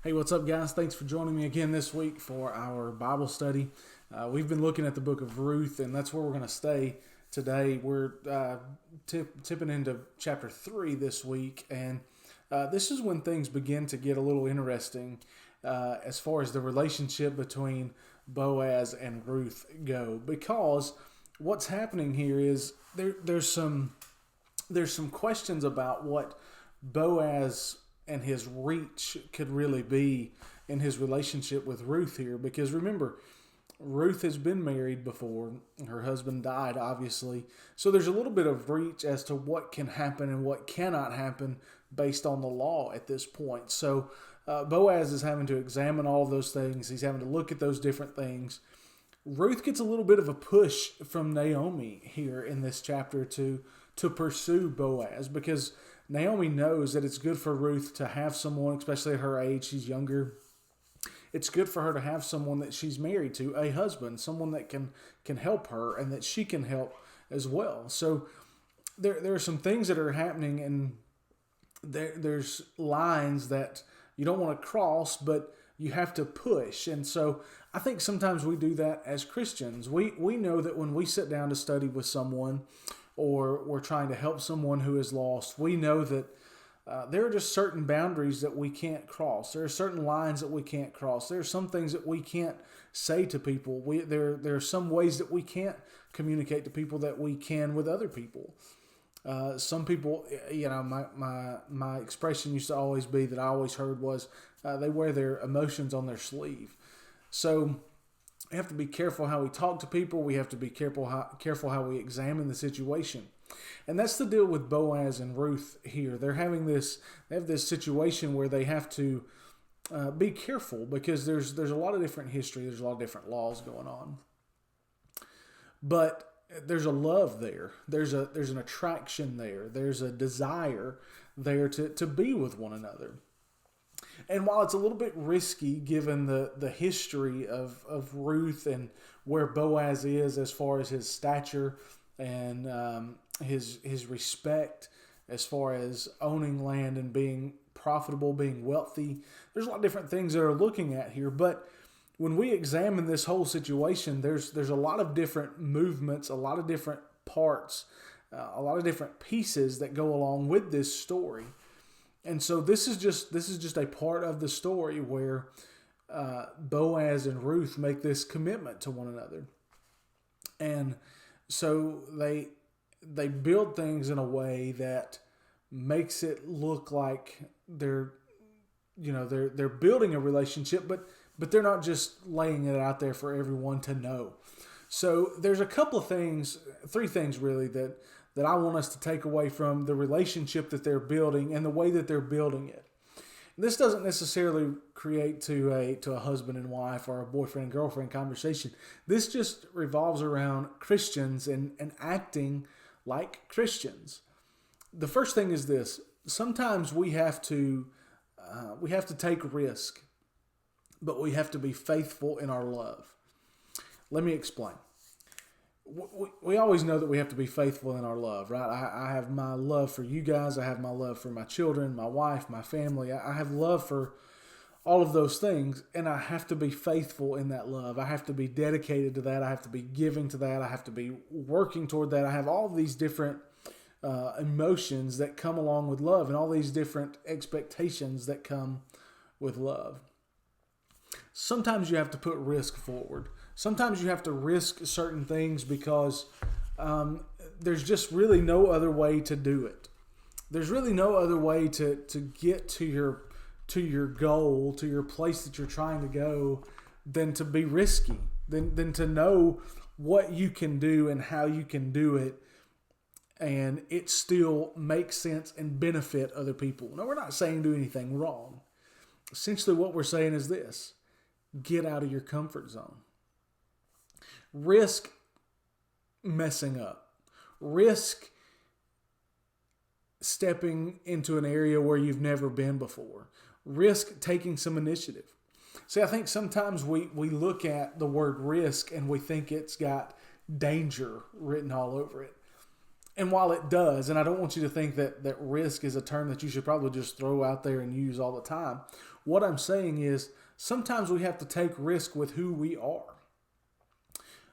Hey, what's up, guys? Thanks for joining me again this week for our Bible study. We've been looking at the book of Ruth, and that's where we're going to stay today. We're tipping into chapter 3 this week, and this is when things begin to get a little interesting as far as the relationship between Boaz and Ruth go. Because what's happening here is there's some questions about what Boaz and his reach could really be in his relationship with Ruth here. Because remember, Ruth has been married before. Her husband died, obviously. So there's a little bit of reach as to what can happen and what cannot happen based on the law at this point. So Boaz is having to examine all of those things. He's having to look at those different things. Ruth gets a little bit of a push from Naomi here in this chapter to pursue Boaz, because Naomi knows that it's good for Ruth to have someone, especially at her age, she's younger. It's good for her to have someone that she's married to, a husband, someone that can help her and that she can help as well. So there are some things that are happening, and there's lines that you don't want to cross, but you have to push. And so I think sometimes we do that as Christians. We know that when we sit down to study with someone, or we're trying to help someone who is lost, we know that there are just certain boundaries that we can't cross. There are certain lines that we can't cross. There are some things that we can't say to people. There are some ways that we can't communicate to people that we can with other people. Some people, my expression used to always be that I always heard was they wear their emotions on their sleeve. So we have to be careful how we talk to people. We have to be careful how we examine the situation. And that's the deal with Boaz and Ruth here. They have this situation where they have to be careful, because there's a lot of different history. There's a lot of different laws going on. But there's a love there. There's an attraction there. There's a desire there to be with one another. And while it's a little bit risky given the history of Ruth and where Boaz is as far as his stature and his respect as far as owning land and being profitable, being wealthy, there's a lot of different things that are looking at here. But when we examine this whole situation, there's a lot of different movements, a lot of different parts, a lot of different pieces that go along with this story. And so this is just a part of the story where Boaz and Ruth make this commitment to one another. And so they build things in a way that makes it look like they're building a relationship, but they're not just laying it out there for everyone to know. So there's a couple of things, 3 things really, that I want us to take away from the relationship that they're building and the way that they're building it. This doesn't necessarily create to a husband and wife or a boyfriend and girlfriend conversation. This just revolves around Christians and acting like Christians. The first thing is this: sometimes we have to take risk, but we have to be faithful in our love. Let me explain. We always know that we have to be faithful in our love, right? I have my love for you guys. I have my love for my children, my wife, my family. I have love for all of those things, and I have to be faithful in that love. I have to be dedicated to that. I have to be giving to that. I have to be working toward that. I have all of these different emotions that come along with love, and all these different expectations that come with love. Sometimes you have to put risk forward. Sometimes you have to risk certain things because there's just really no other way to do it. There's really no other way to get to your goal, to your place that you're trying to go, than to be risky, than to know what you can do and how you can do it, and it still makes sense and benefit other people. Now, we're not saying do anything wrong. Essentially, what we're saying is this: get out of your comfort zone. Risk messing up. Risk stepping into an area where you've never been before. Risk taking some initiative. See, I think sometimes we look at the word risk and we think it's got danger written all over it. And while it does, and I don't want you to think that risk is a term that you should probably just throw out there and use all the time, what I'm saying is sometimes we have to take risk with who we are.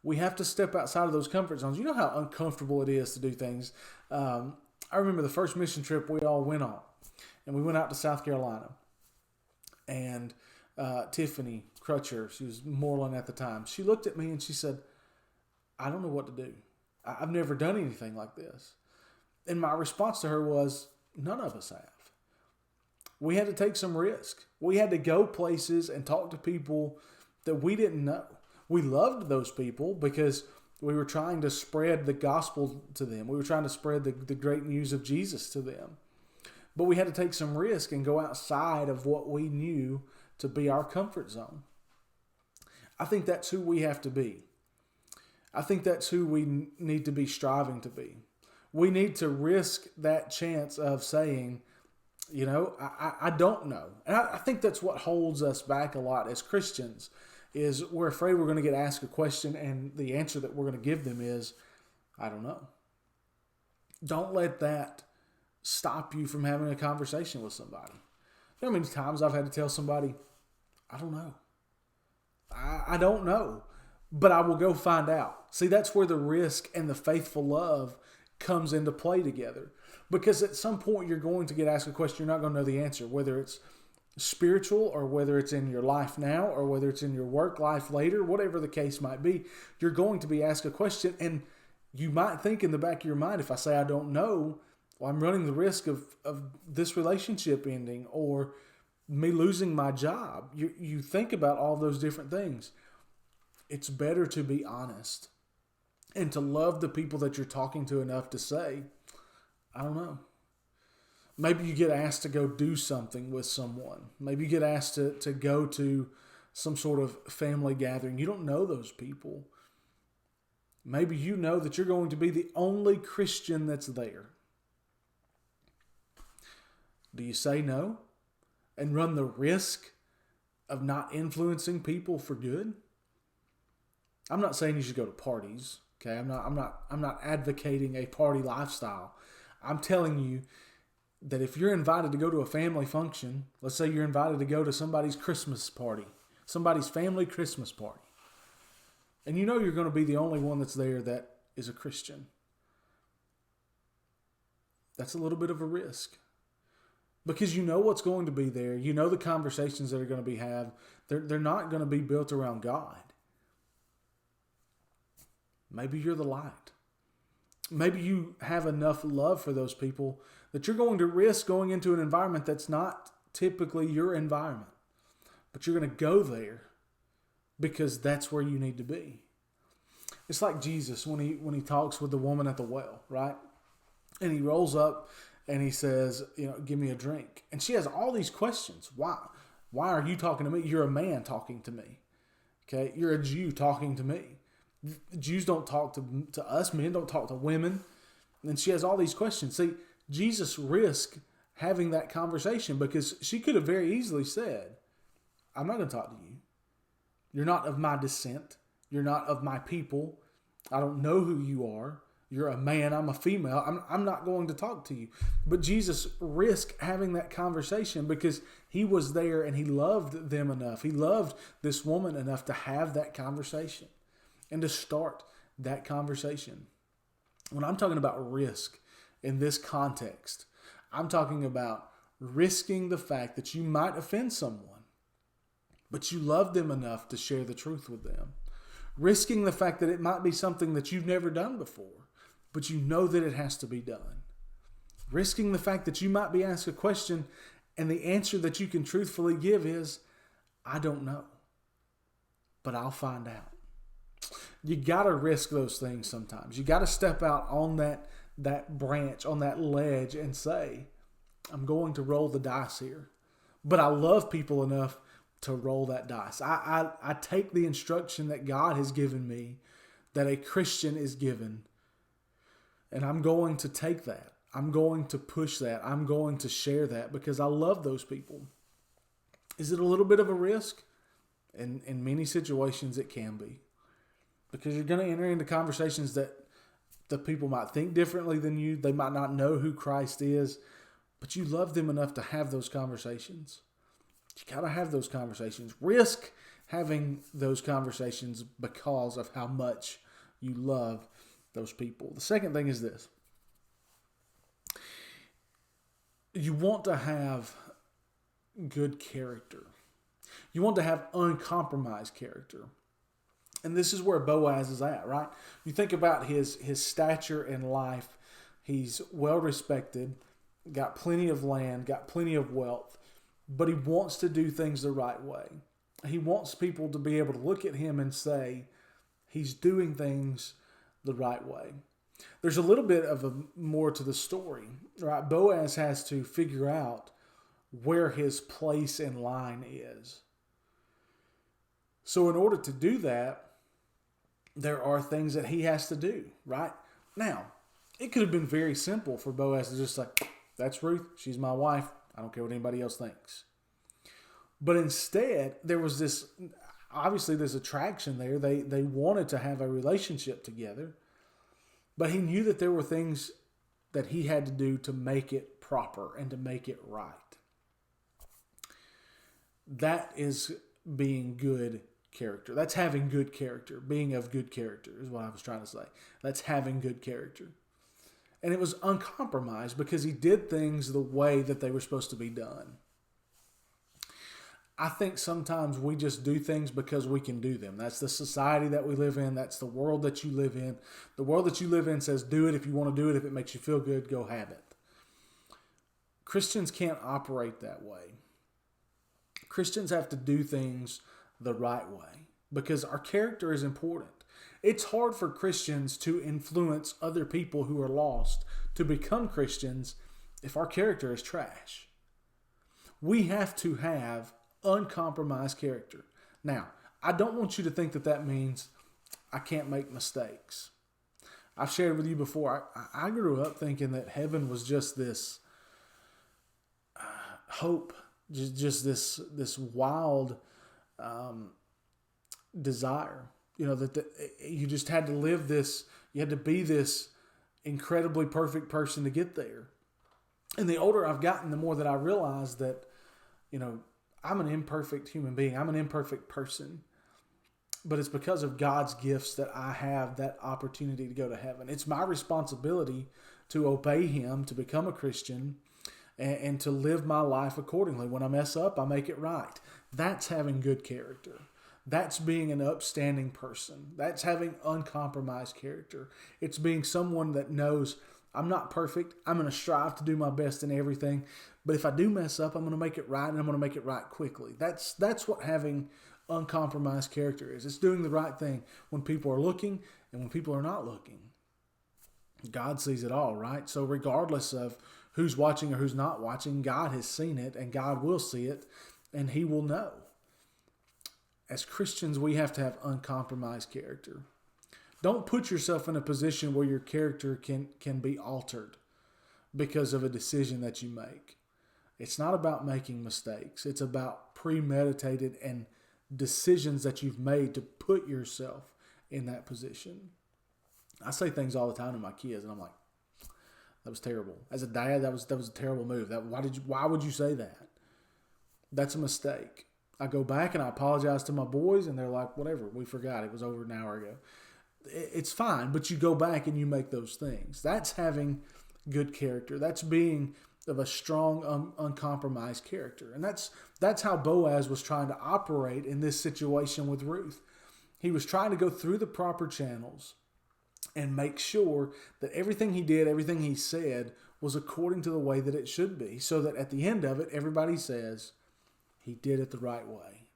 We have to step outside of those comfort zones. You know how uncomfortable it is to do things. I remember the first mission trip we all went on, and we went out to South Carolina. And Tiffany Crutcher, she was Moreland at the time, she looked at me and she said, I don't know what to do. I've never done anything like this. And my response to her was, none of us have. We had to take some risk. We had to go places and talk to people that we didn't know. We loved those people because we were trying to spread the gospel to them. We were trying to spread the great news of Jesus to them. But we had to take some risk and go outside of what we knew to be our comfort zone. I think that's who we have to be. I think that's who we need to be striving to be. We need to risk that chance of saying, I don't know. And I think that's what holds us back a lot as Christians, is we're afraid we're going to get asked a question and the answer that we're going to give them is, I don't know. Don't let that stop you from having a conversation with somebody. You know how many times I've had to tell somebody, I don't know. I don't know, but I will go find out. See, that's where the risk and the faithful love comes into play together. Because at some point you're going to get asked a question, you're not going to know the answer, whether it's spiritual or whether it's in your life now or whether it's in your work life later, whatever the case might be, you're going to be asked a question. And you might think in the back of your mind, if I say I don't know, well, I'm running the risk of this relationship ending or me losing my job. You think about all those different things. It's better to be honest and to love the people that you're talking to enough to say, I don't know. Maybe you get asked to go do something with someone. Maybe you get asked to go to some sort of family gathering. You don't know those people. Maybe you know that you're going to be the only Christian that's there. Do you say no and run the risk of not influencing people for good? I'm not saying you should go to parties. Okay, I'm not advocating a party lifestyle. I'm telling you that if you're invited to go to a family function, let's say you're invited to go to somebody's Christmas party, somebody's family Christmas party, and you know you're going to be the only one that's there that is a Christian, that's a little bit of a risk. Because you know what's going to be there. You know the conversations that are going to be had. They're not going to be built around God. Maybe you're the light. Maybe you have enough love for those people that you're going to risk going into an environment that's not typically your environment. But you're going to go there because that's where you need to be. It's like Jesus when he talks with the woman at the well, right? And he rolls up and he says, give me a drink. And she has all these questions. Why? Why are you talking to me? You're a man talking to me. Okay? You're a Jew talking to me. Jews don't talk to us. Men don't talk to women. And she has all these questions. See, Jesus risked having that conversation because she could have very easily said, I'm not going to talk to you. You're not of my descent. You're not of my people. I don't know who you are. You're a man. I'm a female. I'm not going to talk to you. But Jesus risked having that conversation because he was there and he loved them enough. He loved this woman enough to have that conversation and to start that conversation. When I'm talking about risk in this context, I'm talking about risking the fact that you might offend someone, but you love them enough to share the truth with them. Risking the fact that it might be something that you've never done before, but you know that it has to be done. Risking the fact that you might be asked a question and the answer that you can truthfully give is, I don't know, but I'll find out. You got to risk those things sometimes. You got to step out on that branch, on that ledge and say, I'm going to roll the dice here. But I love people enough to roll that dice. I take the instruction that God has given me, that a Christian is given, and I'm going to take that. I'm going to push that. I'm going to share that because I love those people. Is it a little bit of a risk? In many situations it can be. Because you're going to enter into conversations that The people might think differently than you. They might not know who Christ is, but you love them enough to have those conversations. You got to have those conversations. Risk having those conversations because of how much you love those people. The second thing is this. You want to have good character. You want to have uncompromised character. And this is where Boaz is at, right? You think about his stature in life. He's well respected, got plenty of land, got plenty of wealth, but he wants to do things the right way. He wants people to be able to look at him and say, he's doing things the right way. There's a little bit of more to the story, right? Boaz has to figure out where his place in line is. So in order to do that, there are things that he has to do, right? Now, it could have been very simple for Boaz to just like, that's Ruth, she's my wife, I don't care what anybody else thinks. But instead, there was this, obviously there's attraction there. They wanted to have a relationship together, but he knew that there were things that he had to do to make it proper and to make it right. That is being good character. That's having good character. Being of good character is what I was trying to say. That's having good character. And it was uncompromised because he did things the way that they were supposed to be done. I think sometimes we just do things because we can do them. That's the society that we live in. That's the world that you live in. The world that you live in says do it if you want to do it. If it makes you feel good, go have it. Christians can't operate that way. Christians have to do things the right way because our character is important. It's hard for Christians to influence other people who are lost to become Christians if our character is trash. We have to have uncompromised character. Now, I don't want you to think that means I can't make mistakes. I've shared with you before, I grew up thinking that heaven was just this hope, just this wild desire. You know, that you just had to live this, you had to be this incredibly perfect person to get there. And the older I've gotten, the more that I realize that, you know, I'm an imperfect human being. I'm an imperfect person. But it's because of God's gifts that I have that opportunity to go to heaven. It's my responsibility to obey Him, to become a Christian, and to live my life accordingly. When I mess up, I make it right. That's having good character. That's being an upstanding person. That's having uncompromised character. It's being someone that knows I'm not perfect. I'm going to strive to do my best in everything. But if I do mess up, I'm going to make it right, and I'm going to make it right quickly. That's what having uncompromised character is. It's doing the right thing when people are looking and when people are not looking. God sees it all, right? So regardless of who's watching or who's not watching, God has seen it, and God will see it, and He will know. As Christians, we have to have uncompromised character. Don't put yourself in a position where your character can be altered because of a decision that you make. It's not about making mistakes. It's about premeditated and decisions that you've made to put yourself in that position. I say things all the time to my kids, and I'm like, that was terrible. As a dad, that was a terrible move. Why would you say that? That's a mistake. I go back and I apologize to my boys, and they're like, whatever, we forgot. It was over an hour ago. It's fine, but you go back and you make those things. That's having good character. That's being of a strong, uncompromised character. And that's how Boaz was trying to operate in this situation with Ruth. He was trying to go through the proper channels and make sure that everything he did, everything he said was according to the way that it should be, so that at the end of it, everybody says, he did it the right way.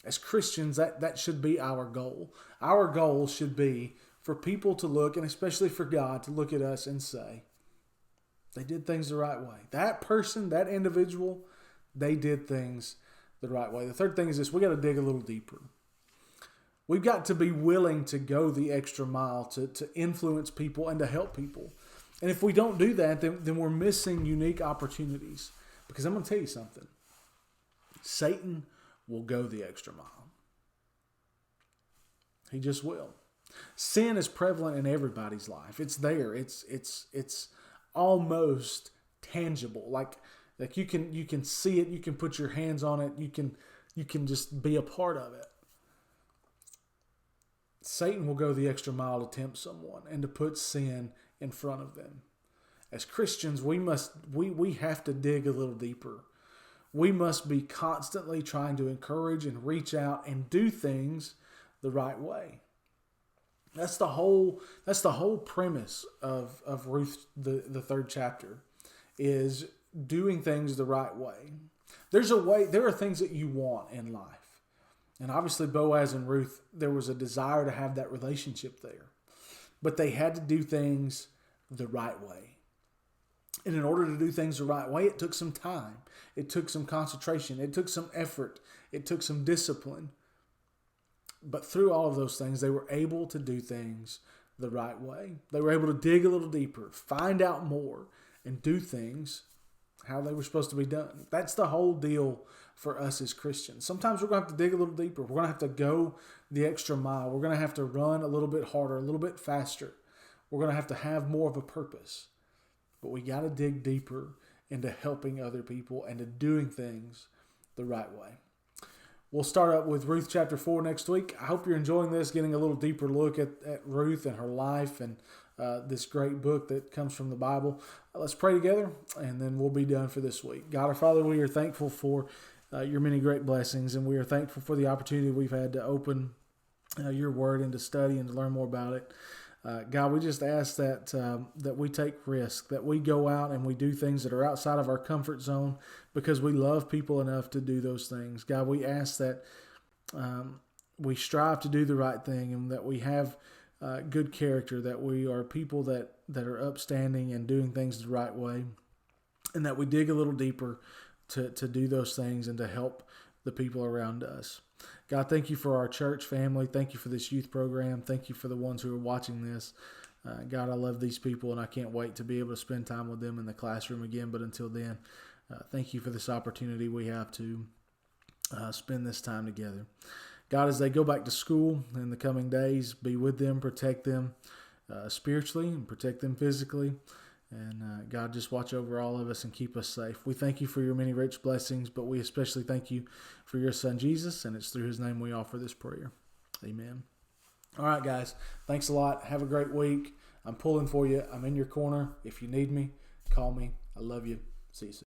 As Christians, that should be our goal. Our goal should be for people to look, and especially for God to look at us and say, they did things the right way. That person, that individual, they did things the right way. The third thing is this: we got to dig a little deeper. We've got to be willing to go the extra mile to influence people and to help people. And if we don't do that, then we're missing unique opportunities. Because I'm going to tell you something. Satan will go the extra mile. He just will. Sin is prevalent in everybody's life. It's there. It's almost tangible. Like you can see it. You can put your hands on it. You can just be a part of it. Satan will go the extra mile to tempt someone and to put sin in front of them. As Christians, we have to dig a little deeper. We must be constantly trying to encourage and reach out and do things the right way. That's the whole premise of Ruth, the third chapter, is doing things the right way. There are things that you want in life. And obviously Boaz and Ruth, there was a desire to have that relationship there. But they had to do things the right way. And in order to do things the right way, it took some time. It took some concentration. It took some effort. It took some discipline. But through all of those things, they were able to do things the right way. They were able to dig a little deeper, find out more, and do things how they were supposed to be done. That's the whole deal for us as Christians. Sometimes we're going to have to dig a little deeper. We're going to have to go the extra mile. We're going to have to run a little bit harder, a little bit faster. We're going to have more of a purpose. But we got to dig deeper into helping other people and to doing things the right way. We'll start up with Ruth chapter 4 next week. I hope you're enjoying this, getting a little deeper look at Ruth and her life and this great book that comes from the Bible. Let's pray together, and then we'll be done for this week. God our Father, we are thankful for your many great blessings, and we are thankful for the opportunity we've had to open your word and to study and to learn more about it. God, we just ask that we take risks, that we go out and we do things that are outside of our comfort zone because we love people enough to do those things. God, we ask that we strive to do the right thing and that we have good character, that we are people that are upstanding and doing things the right way, and that we dig a little deeper to do those things and to help the people around us. God, thank you for our church family. Thank you for this youth program. Thank you for the ones who are watching this. God, I love these people, and I can't wait to be able to spend time with them in the classroom again. But until then, thank you for this opportunity we have to spend this time together. God, as they go back to school in the coming days, be with them, protect them spiritually and protect them physically. And God, just watch over all of us and keep us safe. We thank you for your many rich blessings, but we especially thank you for your son, Jesus, and it's through his name we offer this prayer. Amen. All right, guys. Thanks a lot. Have a great week. I'm pulling for you. I'm in your corner. If you need me, call me. I love you. See you soon.